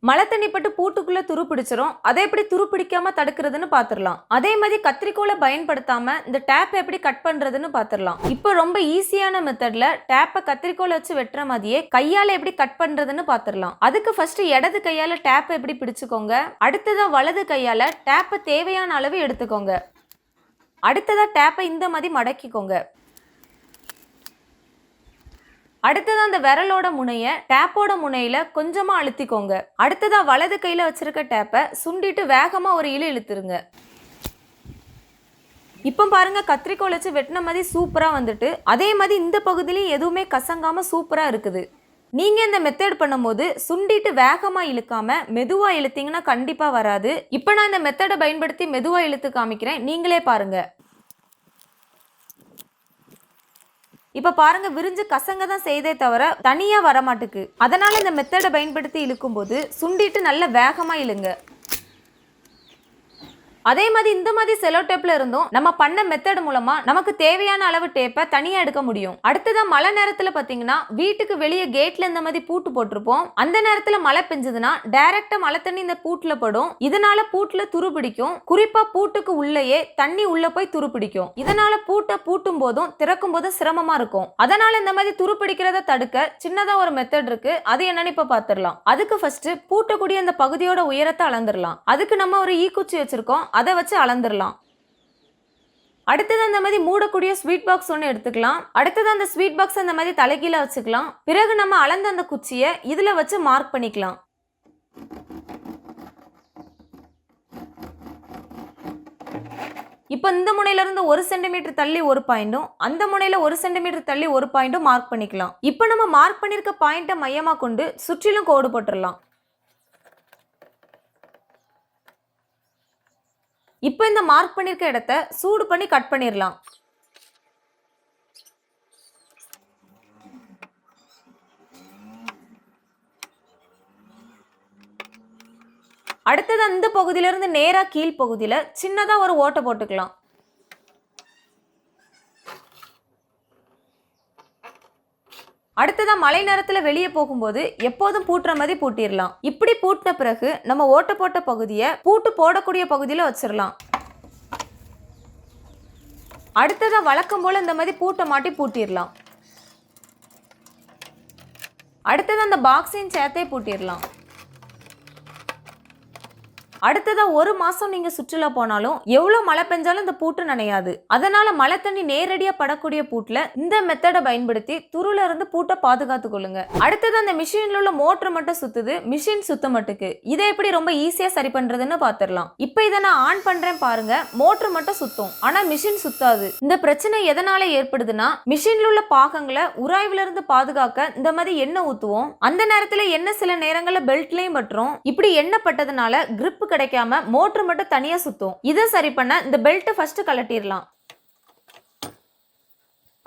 மழை தண்ணி பட்டு பூட்டுக்குள்ள துரு பிடிச்சிரும். அதை எப்படி துரு பிடிக்காம தடுக்கிறதுன்னு பாத்துரலாம். அதே மாதிரி கத்திரிக்கோலை பயன்படுத்தாம இந்த டேப் எப்படி கட் பண்றதுன்னு பாத்துரலாம். இப்போ ரொம்ப ஈஸியான மெத்தட்ல டேப்பை கத்திரிக்கோலை வச்சு வெட்டுற மாதிரியே கையால எப்படி கட் பண்றதுன்னு பாத்துரலாம். அதுக்கு ஃபர்ஸ்ட் இடது கையால டேப்பை எப்படி பிடிச்சுக்கோங்க. அடுத்ததா வலது கையால டேப்பை தேவையான அளவு எடுத்துக்கோங்க. அடுத்ததா டேப்பை இந்த மாதிரி மடக்கிக்கோங்க. அடுத்ததா அந்த விரலோட முனைய டேப்போட முனையில கொஞ்சமா அழுத்திக்கோங்க. அடுத்ததா வலது கையில வச்சிருக்க டேப்பை சுண்டிட்டு வேகமா ஒரு இழுத்துருங்க. இப்போ பாருங்க கத்திரிக்கோல் வச்சு வெட்டின மாதிரி சூப்பரா வந்துட்டு, அதே மாதிரி இந்த பகுதியிலையும் எதுவுமே கசங்காம சூப்பரா இருக்குது. நீங்க இந்த மெத்தட் பண்ணும்போது சுண்டிட்டு வேகமா இழுக்காம மெதுவா இழுத்தீங்கன்னா கண்டிப்பா வராது. இப்போ நான் இந்த மெத்தடை பயன்படுத்தி மெதுவா இழுத்து காமிக்கிறேன், நீங்களே பாருங்க. இப்ப பாருங்க விரிஞ்சு கசங்க தான் செய்தே தவிர தனியா வரமாட்டுக்கு. அதனால இந்த மெத்தடை பயன்படுத்தி இழுக்கும் போது சுண்டிட்டு நல்ல வேகமா இழுங்க. அதே மாதிரி இந்த மாதிரி செலோ டேப்ல இருந்தும் நம்ம பண்ண மெத்தட் மூலமா நமக்கு தேவையான அளவு டேப்பை தனியா எடுக்க முடியும். அடுத்ததான் மழை நேரத்துல பாத்தீங்கன்னா வீட்டுக்கு வெளியே கேட்ல இந்த மாதிரி பூட்டு போட்டிருப்போம். அந்த நேரத்துல மழை பெஞ்சதுன்னா டைரக்டா மழை தண்ணி இந்த பூட்டுல படும். இதனால பூட்டுல துரு பிடிக்கும். குறிப்பா பூட்டுக்கு உள்ளேயே தண்ணி உள்ள போய் துரு பிடிக்கும். இதனால பூட்டை பூட்டும் போதும் திறக்கும் போதும் சிரமமா இருக்கும். அதனால இந்த மாதிரி துரு பிடிக்கிறத தடுக்க சின்னதா ஒரு மெத்தட் இருக்கு. அது என்னன்னு இப்ப பாத்துடலாம். அதுக்கு ஃபர்ஸ்ட் பூட்டக்கூடிய அந்த பகுதியோட உயரத்தை அளந்துடலாம். அதுக்கு நம்ம ஒரு ஈக்குச்சி வச்சிருக்கோம், அதை வச்சு அளந்துடலாம். அடுத்தது அந்த மாதிரி மூடக்கூடிய ஸ்வீட் பாக்ஸ் ஒன்று எடுத்துக்கலாம். அடுத்தது அந்த ஸ்வீட் பாக்ஸ் அந்த மாதிரி தலைகீழ வச்சுக்கலாம். பிறகு நம்ம அளந்த அந்த குச்சியை இதுல வச்சு மார்க் பண்ணிக்கலாம். இப்போ இந்த முனையில இருந்து 1 சென்டிமீட்டர் தள்ளி ஒரு பாயிண்டும், அந்த முனையில 1 சென்டிமீட்டர் தள்ளி ஒரு பாயிண்டும் மார்க் பண்ணிக்கலாம். இப்போ நம்ம மார்க் பண்ணிருக்க பாயிண்ட்டை மையமா கொண்டு சுற்றிலும் கோடு போட்டுடலாம். இப்போ இந்த மார்க் பண்ணிருக்க இடத்தை சூடு பண்ணி கட் பண்ணிடலாம். அடுத்தது அந்த பகுதியிலிருந்து நேரா கீழ் பகுதியில சின்னதா ஒரு ஓட்டை போட்டுக்கலாம். அடுத்ததா மழை நேரத்துல வெளியே போகும்போது எப்போதும் பூட்டுற மாதிரி பூட்டிடலாம். இப்படி பூட்டின பிறகு நம்ம ஓட்ட போட்ட பகுதியை பூட்டு போடக்கூடிய பகுதியில வச்சிடலாம். அடுத்ததா வழக்கம் போல இந்த மாதிரி பூட்டை மாட்டி பூட்டிடலாம். அடுத்தது அந்த பாக்ஸையும் சேர்த்தே பூட்டிடலாம். அடுத்ததா 1 மாசம் நீங்க சுற்றுலா போனாலும் எவ்வளவு மழை பெஞ்சாலும் இந்த பூட்டு நனையாது. அதனால மழை தண்ணி நேரடியா படக்கூடிய பூட்டுல இந்த மெத்தடை பயன்படுத்தி துருல இருந்து பூட்டை பாதுகாத்து கொள்ளுங்க. அடுத்தது அந்த மிஷின்ல உள்ள மோட்டர் மட்டும் சுத்துது, மிஷின் சுத்த மாட்டுக்கு. இதை எப்படி ரொம்ப ஈஸியா சரி பண்றதுன்னு பாத்துடலாம். இப்போ இதை நான் ஆன் பண்றேன் பாருங்க, மோட்டர் மட்டும் சுத்தும், ஆனா மிஷின் சுத்தாது. இந்த பிரச்சனை எதனால ஏற்படுதுன்னா மிஷின்ல உள்ள பாகங்களை உராய்வுல இருந்து பாதுகாக்க இந்த மாதிரி எண்ணெய் ஊத்துவோம். அந்த நேரத்துல எண்ணெய் சில நேரங்கள்ல பெல்ட்லயும் பட்டுரும். இப்படி எண்ணெய் பட்டதுனால கிரிப் கிடைக்காம மோட்டர் மட்டும் தனியா சுத்தும். இதை சரி பண்ண இந்த பெல்ட் ஃபர்ஸ்ட் கழட்டிடலாம்.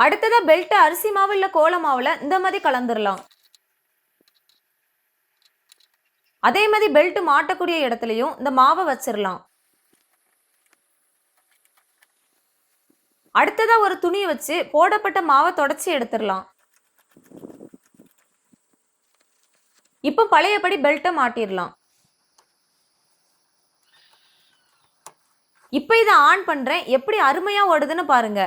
அடுத்ததா பெல்ட் அரிசி மாவு இல்ல கோல மாவுல இந்த மாதிரி கலந்துடலாம். அதே மாதிரி பெல்ட் மாட்டக்கூடிய இடத்துலயும் இந்த மாவை வச்சிடலாம். அடுத்ததா ஒரு துணி வச்சு போடப்பட்ட மாவை தொடச்சி எடுத்துடலாம். இப்போ பழையபடி பெல்ட்டை மாட்டிடலாம். இப்போ இதை ஆன் பண்றேன், எப்படி அருமையா ஓடுதுன்னு பாருங்க.